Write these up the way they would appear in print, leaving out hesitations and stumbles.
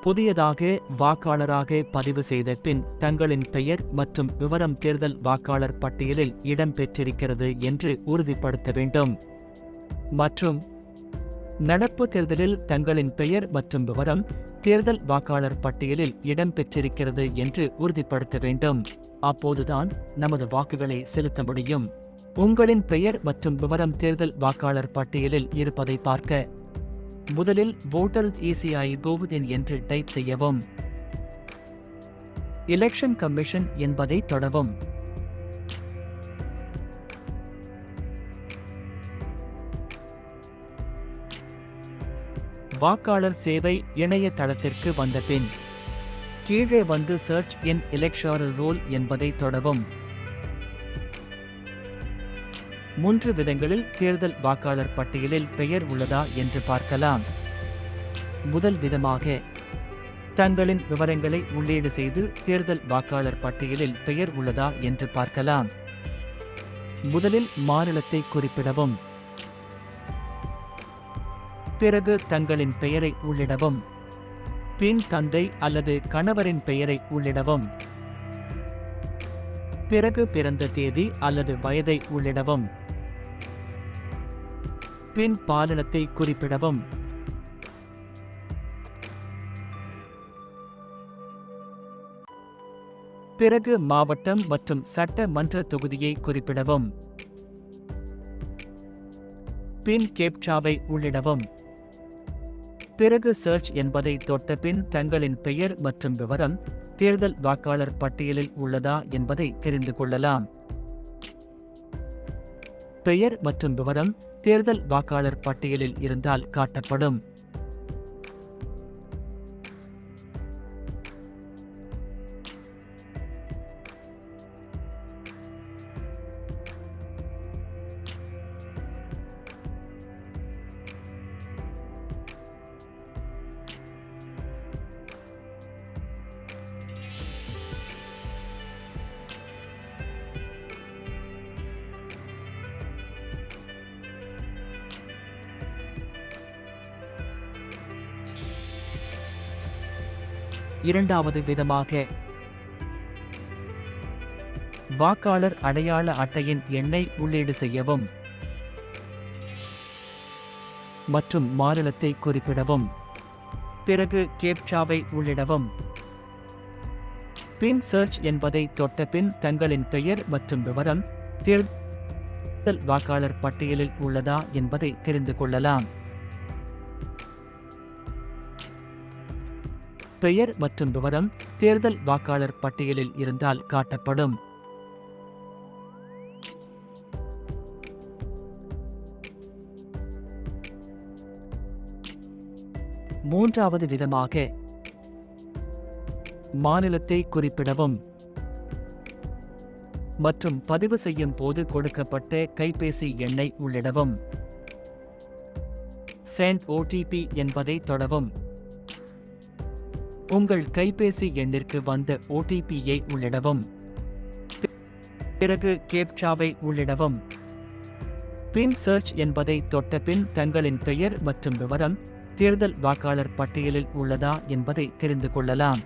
புதியதாக வாக்காளராக பதிவு செய்த பின் தங்களின் பெயர் மற்றும் விவரம் தேர்தல் வாக்காளர் பட்டியலில் இடம்பெற்றிருக்கிறது என்று உறுதிப்படுத்த வேண்டும். மற்றும் நடப்பு தேர்தலில் தங்களின் பெயர் மற்றும் விவரம் தேர்தல் வாக்காளர் பட்டியலில் இடம்பெற்றிருக்கிறது என்று உறுதிப்படுத்த வேண்டும். அப்போதுதான் நமது வாக்குகளை செலுத்த முடியும். உங்களின் பெயர் மற்றும் விவரம் தேர்தல் வாக்காளர் பட்டியலில் இருப்பதை பார்க்க முதலில் voters ECI கோவின் என்று டைப் செய்யவும். எலெக்ஷன் கமிஷன் என்பதை தொடவும். வாக்காளர் சேவை இணையதளத்திற்கு வந்த பின் கீழே வந்து சர்ச் இன் எலெக்ஷனல் ரோல் என்பதை தொடவும். 3 விதங்களில் தேர்தல் வாக்காளர் பட்டியலில் பெயர் உள்ளதா என்று பார்க்கலாம். முதல் விதமாக, தங்களின் விவரங்களை உள்ளீடு செய்து தேர்தல் வாக்காளர் பட்டியலில் பெயர் உள்ளதா என்று பார்க்கலாம். முதலில் மாநிலத்தை குறிப்பிடவும். பிறகு தங்களின் பெயரை உள்ளிடவும். பின் தந்தை அல்லது கணவரின் பெயரை உள்ளிடவும். பிறகு பிறந்த தேதி அல்லது வயதை உள்ளிடவும். பின் பாலினத்தை குறிப்பிடவும். பிறகு மாவட்டம் மற்றும் சட்டமன்ற தொகுதியை குறிப்பிடவும். பின் கேப்சாவை உள்ளிடவும். பிறகு சர்ச் என்பதை தொட்ட பின் தங்களின் பெயர் மற்றும் விவரம் தேர்தல் வாக்காளர் பட்டியலில் உள்ளதா என்பதை தெரிந்து கொள்ளலாம். பெயர் மற்றும் விவரம் தேர்தல் வாக்காளர் பட்டியலில் இருந்தால் காட்டப்படும். இரண்டாவது விதமாக, வாக்காளர் அடையாள அட்டையின் எண்ணை உள்ளீடு செய்யவும் மற்றும் மாநிலத்தை குறிப்பிடவும். பிறகு கேப்சாவை உள்ளிடவும். பின் சர்ச் என்பதை தொட்ட பின் தங்களின் பெயர் மற்றும் விவரம் தேர்தல் வாக்காளர் பட்டியலில் உள்ளதா என்பதை தெரிந்து கொள்ளலாம். பெயர் மற்றும் விவரம் தேர்தல் வாக்காளர் பட்டியலில் இருந்தால் காட்டப்படும். மூன்றாவது விதமாக, மாநிலத்தை குறிப்பிடவும் மற்றும் பதிவு செய்யும் போது கொடுக்கப்பட்ட கைபேசி எண்ணை உள்ளிடவும். சென்ட் OTP என்பதை தொடவும். உங்கள் கைபேசி எண்ணிற்கு வந்த OTP-யை உள்ளிடவும். பிறகு கேப்சாவை உள்ளிடவும். பின் சர்ச் என்பதை தொட்ட பின் தங்களின் பெயர் மற்றும் விவரம் தேர்தல் வாக்காளர் பட்டியலில் உள்ளதா என்பதை தெரிந்து கொள்ளலாம்.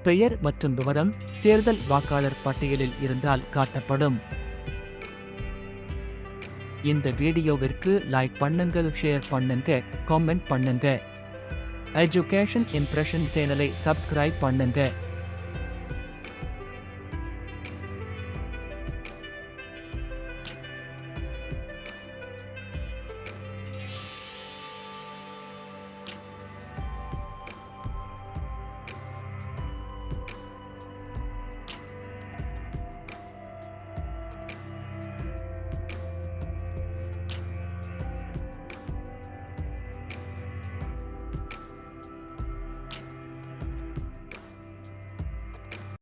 பெயர் மற்றும் விவரம் தேர்தல் வாக்காளர் பட்டியலில் இருந்தால் காட்டப்படும். இந்த வீடியோவிற்கு லைக் பண்ணுங்க, ஷேர் பண்ணுங்க, காமெண்ட் பண்ணுங்க. எஜுகேஷன் இம்ப்ரெஷன் சேனலை சப்ஸ்கிரைப் பண்ணுங்க.